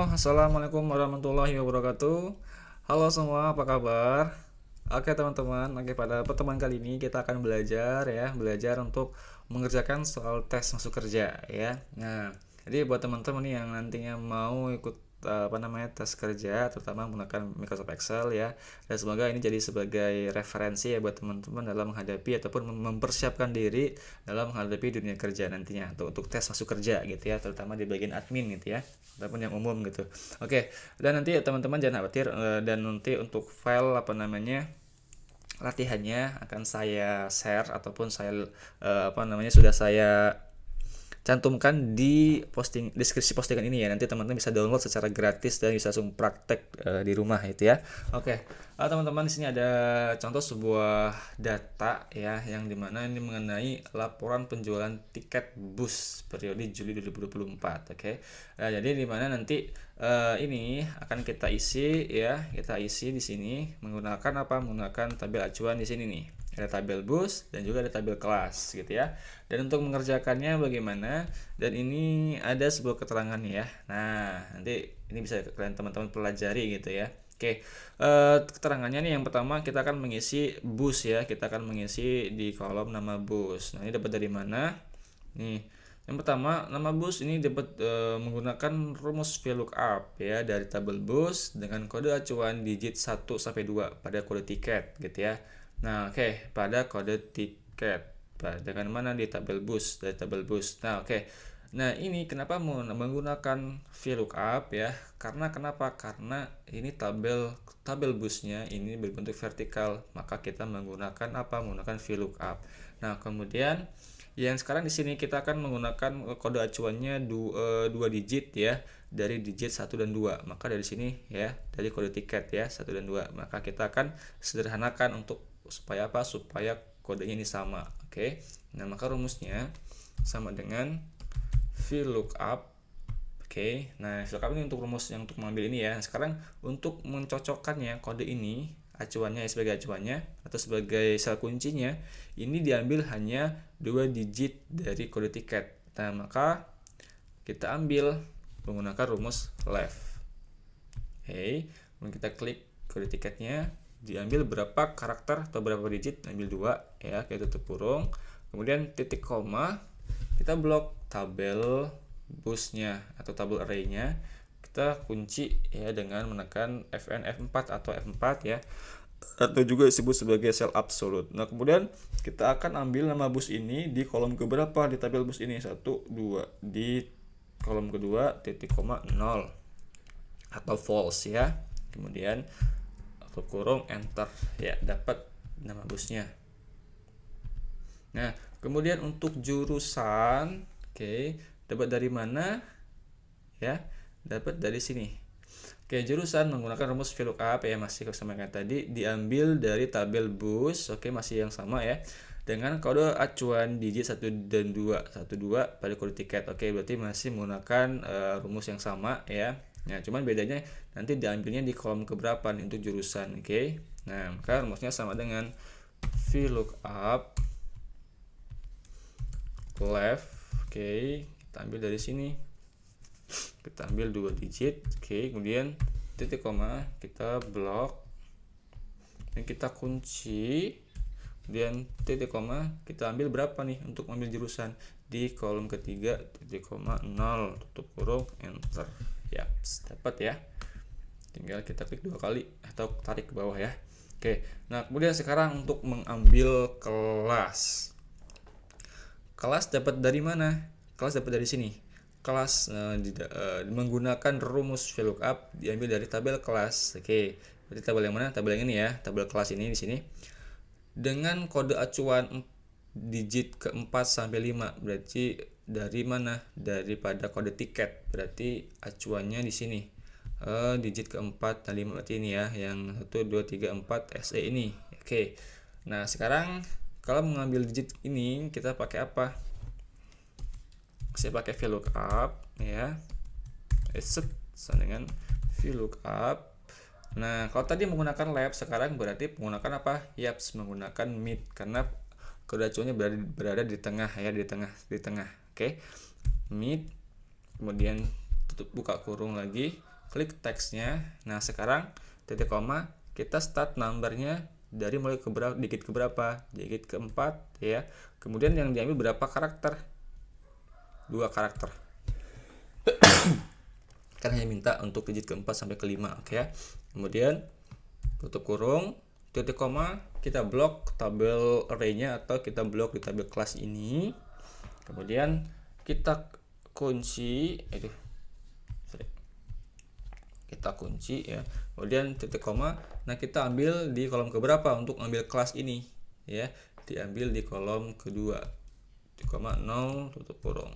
Assalamualaikum warahmatullahi wabarakatuh. Halo semua, apa kabar? Oke teman-teman, pada pertemuan kali ini kita akan belajar untuk mengerjakan soal tes masuk kerja ya. Nah, jadi buat teman-teman nih yang nantinya mau ikut tes kerja, terutama menggunakan Microsoft Excel ya. Dan semoga ini jadi sebagai referensi ya buat teman-teman dalam menghadapi ataupun mempersiapkan diri dalam menghadapi dunia kerja nantinya untuk tes masuk kerja gitu ya, terutama di bagian admin gitu ya, ataupun yang umum gitu. Oke, dan nanti teman-teman jangan khawatir, dan nanti untuk file latihannya akan saya share ataupun saya sudah saya cantumkan di deskripsi postingan ini ya. Nanti teman-teman bisa download secara gratis dan bisa langsung praktek di rumah itu ya. Oke. Teman-teman, di sini ada contoh sebuah data ya, yang dimana ini mengenai laporan penjualan tiket bus periode Juli 2024. Oke. Jadi dimana nanti ini akan kita isi ya, di sini menggunakan tabel acuan di sini nih. Ada tabel bus dan juga ada tabel kelas gitu ya. Dan untuk mengerjakannya bagaimana? Dan ini ada sebuah keterangan ya. Nah, nanti ini bisa kalian teman-teman pelajari gitu ya. Oke, keterangannya nih, yang pertama kita akan mengisi bus ya. Kita akan mengisi di kolom nama bus. Nah, ini dapat dari mana? Nih, yang pertama, nama bus ini dapat menggunakan rumus VLOOKUP ya dari tabel bus dengan kode acuan digit 1 sampai 2 pada kode tiket gitu ya. Nah, oke, pada kode tiket. Dengan mana di tabel bus, dari tabel bus. Nah, oke. Nah, ini kenapa menggunakan VLOOKUP ya? Karena ini tabel busnya ini berbentuk vertikal, maka kita menggunakan Menggunakan VLOOKUP. Nah, kemudian yang sekarang di sini kita akan menggunakan kode acuannya 2 digit ya, dari digit 1 dan 2. Maka dari sini ya, dari kode tiket ya 1 dan 2. Maka kita akan sederhanakan untuk supaya supaya kodenya ini sama. Oke. Nah, maka rumusnya sama dengan VLOOKUP. Oke. Nah, VLOOKUP ini untuk rumus yang untuk mengambil ini ya. Sekarang untuk mencocokkannya kode ini, acuannya sebagai acuannya atau sebagai sel kuncinya, ini diambil hanya 2 digit dari kode tiket. Nah, maka kita ambil menggunakan rumus left. Oke. Kemudian kita klik kode tiketnya, diambil berapa karakter atau berapa digit, ambil 2 ya, kayak tutup kurung, kemudian titik koma, kita blok tabel busnya atau tabel arraynya, kita kunci ya dengan menekan Fn F4 atau F4 ya, atau juga disebut sebagai sel absolute. Nah, kemudian kita akan ambil nama bus ini di kolom keberapa di tabel bus ini, 1, 2, di kolom kedua titik koma 0 atau false ya, kemudian atau kurung enter ya, dapat nama busnya. Nah, kemudian untuk jurusan, oke, dapat dari mana ya? Dapat dari sini. Oke, jurusan menggunakan rumus VLOOKUP ya, masih sama kayak tadi, diambil dari tabel bus. Oke, masih yang sama ya, dengan kode acuan digit 1 dan 2, 1 2 pada kode tiket. Oke, berarti masih menggunakan rumus yang sama ya. Nah, cuman bedanya nanti diambilnya di kolom keberapa nih untuk jurusan. Oke. Nah, maka rumusnya sama dengan VLOOKUP left. Oke, kita ambil dari sini. Kita ambil 2 digit. Oke, kemudian titik koma, kita blok dan kita kunci. Kemudian titik koma, kita ambil berapa nih untuk ambil jurusan di kolom ketiga, titik koma 0, tutup kurung, enter. Ya, dapat ya. Tinggal kita klik 2 kali atau tarik ke bawah ya. Oke. Nah, kemudian sekarang untuk mengambil kelas. Kelas dapat dari mana? Kelas dapat dari sini. Kelas menggunakan rumus VLOOKUP diambil dari tabel kelas. Oke. Berarti tabel yang mana? Tabel yang ini ya, tabel kelas ini di sini. Dengan kode acuan digit ke-4 sampai 5. Berarti dari mana? Daripada kode tiket. Berarti acuannya di sini. Digit ke-4 dan 5 berarti ini ya, yang 1 2 3 4 SE ini. Oke. Nah, sekarang kalau mengambil digit ini kita pakai apa? Saya pakai VLOOKUP ya. Sama dengan VLOOKUP. Nah, kalau tadi menggunakan left, sekarang berarti menggunakan apa? Yaps, menggunakan mid, karena kode acuannya berada di tengah ya, di tengah. Oke. Mid, kemudian tutup buka kurung lagi, klik teksnya. Nah sekarang titik koma, kita start numbernya dari mulai digit keberapa, digit keempat ya. Kemudian yang diambil berapa karakter, 2 karakter. Kan hanya minta untuk digit keempat sampai kelima, oke ya. Kemudian tutup kurung, titik koma, kita blok tabel array-nya atau kita blok di tabel kelas ini. Kemudian kita kunci kita kunci ya. Kemudian titik koma, nah kita ambil di kolom keberapa untuk ambil kelas ini ya, diambil di kolom kedua, titik koma 0 tutup kurung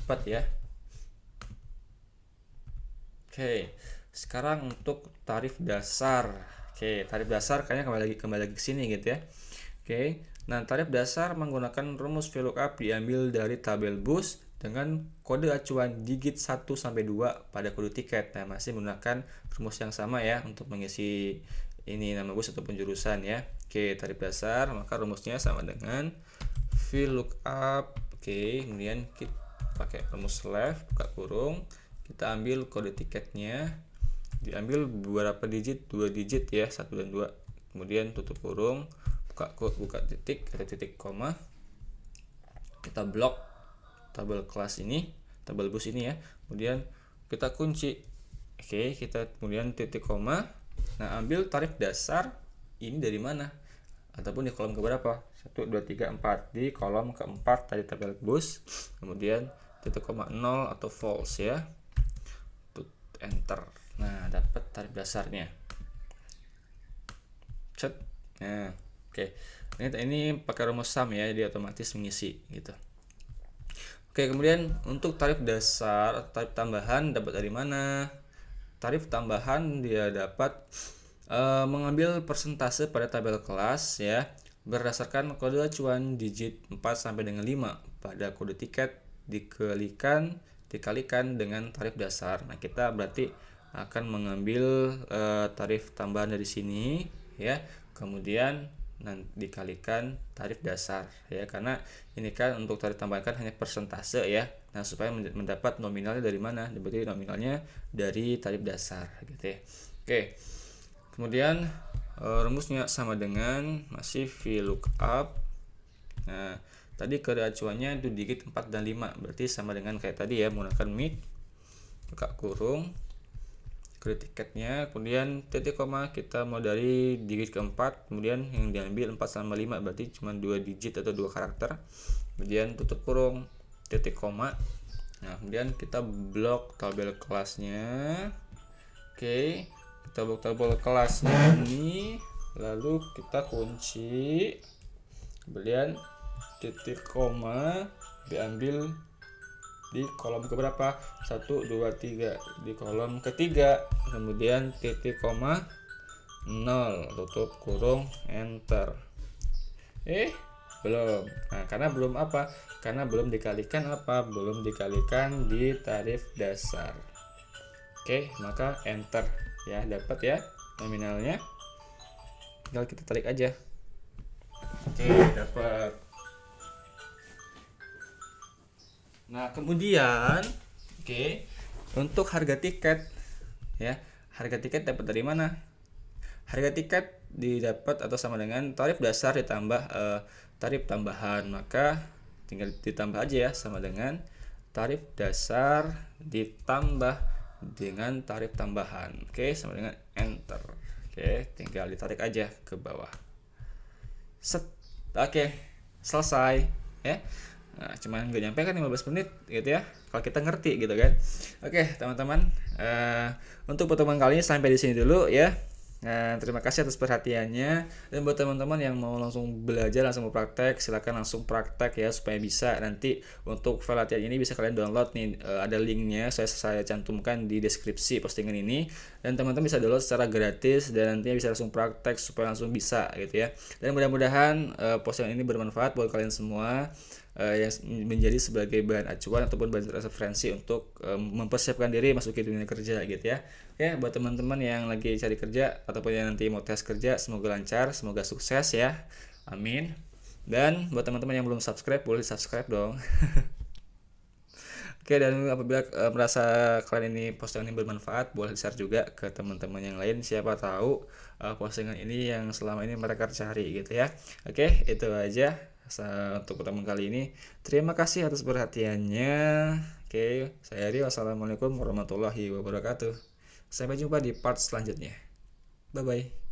4 ya. Oke, sekarang untuk tarif dasar. Oke, tarif dasar kayaknya kembali lagi ke sini gitu ya. Oke, nah tarif dasar menggunakan rumus VLOOKUP diambil dari tabel bus dengan kode acuan digit 1 sampai 2 pada kode tiket. Nah, masih menggunakan rumus yang sama ya untuk mengisi ini nama bus ataupun jurusan ya. Oke, tarif dasar maka rumusnya sama dengan VLOOKUP. Oke, kemudian kita pakai rumus left buka kurung, kita ambil kode tiketnya, diambil beberapa digit, 2 digit ya, 1 dan 2. Kemudian tutup kurung, buka titik atau titik koma, kita blok tabel kelas ini, tabel bus ini ya. Kemudian kita kunci. Oke, kita kemudian titik koma. Nah, ambil tarif dasar ini dari mana? Ataupun di kolom keberapa? 1 2 3 4, di kolom keempat tadi tabel bus. Kemudian titik koma 0 atau false ya. Enter. Nah, dapat tarif dasarnya. Cet. Nah, oke. Ini pakai rumus sum ya, jadi otomatis mengisi gitu. Oke, kemudian untuk tarif dasar, tarif tambahan dapat dari mana? Tarif tambahan dia dapat mengambil persentase pada tabel kelas ya, berdasarkan kode acuan digit 4 sampai dengan 5 pada kode tiket dikalikan dengan tarif dasar. Nah, kita berarti akan mengambil tarif tambahan dari sini ya, kemudian dikalikan tarif dasar ya, karena ini kan untuk tarif tambahan kan hanya persentase ya. Nah, supaya mendapat nominalnya dari mana? Berarti nominalnya dari tarif dasar gitu ya. Oke. Kemudian rumusnya sama dengan masih VLOOKUP. Nah, tadi kode acuannya itu digit 4 dan 5, berarti sama dengan kayak tadi ya, menggunakan mid buka kurung, kode tiketnya, kemudian titik koma, kita mau dari digit keempat, kemudian yang diambil 4 sama 5, berarti cuma 2 digit atau 2 karakter. Kemudian tutup kurung, titik koma. Nah, kemudian kita blok tabel kelasnya. Oke, kita blok tabel kelasnya ini, lalu kita kunci. Kemudian titik koma diambil di kolom keberapa? 1 2 3, di kolom ketiga. Kemudian titik koma 0 tutup kurung enter. Belum. Nah, karena belum apa? Karena belum dikalikan apa? Belum dikalikan di tarif dasar. Oke, maka enter ya, dapat ya nominalnya. Tinggal kita tarik aja. Oke, dapat. Nah, kemudian untuk harga tiket ya. Harga tiket dapat dari mana? Harga tiket didapat atau sama dengan tarif dasar ditambah tarif tambahan. Maka tinggal ditambah aja ya, sama dengan tarif dasar ditambah dengan tarif tambahan. Oke, sama dengan enter. Oke, tinggal ditarik aja ke bawah. Set. Oke, selesai ya. Nah, cuman gak nyampe kan 15 menit gitu ya, kalau kita ngerti gitu kan. Oke, teman-teman, untuk pertemuan kali ini sampai di sini dulu ya. Nah, terima kasih atas perhatiannya. Dan buat teman-teman yang mau langsung belajar, langsung praktek, silakan langsung praktek ya, supaya bisa nanti untuk file latihan ini bisa kalian download nih, ada linknya saya cantumkan di deskripsi postingan ini, dan teman-teman bisa download secara gratis dan nantinya bisa langsung praktek supaya langsung bisa gitu ya. Dan mudah-mudahan postingan ini bermanfaat buat kalian semua, yang menjadi sebagai bahan acuan ataupun bahan referensi untuk mempersiapkan diri masuk ke dunia kerja gitu ya. Oke, buat teman-teman yang lagi cari kerja ataupun yang nanti mau tes kerja, semoga lancar, semoga sukses ya. Amin. Dan buat teman-teman yang belum subscribe, boleh subscribe dong. Oke, dan apabila merasa kalian ini postingan ini bermanfaat, boleh share juga ke teman-teman yang lain. Siapa tahu postingan ini yang selama ini mereka cari gitu ya. Oke, itu aja untuk pertemuan kali ini. Terima kasih atas perhatiannya. Oke, saya Rio. Wassalamualaikum warahmatullahi wabarakatuh. Sampai jumpa di part selanjutnya. Bye bye.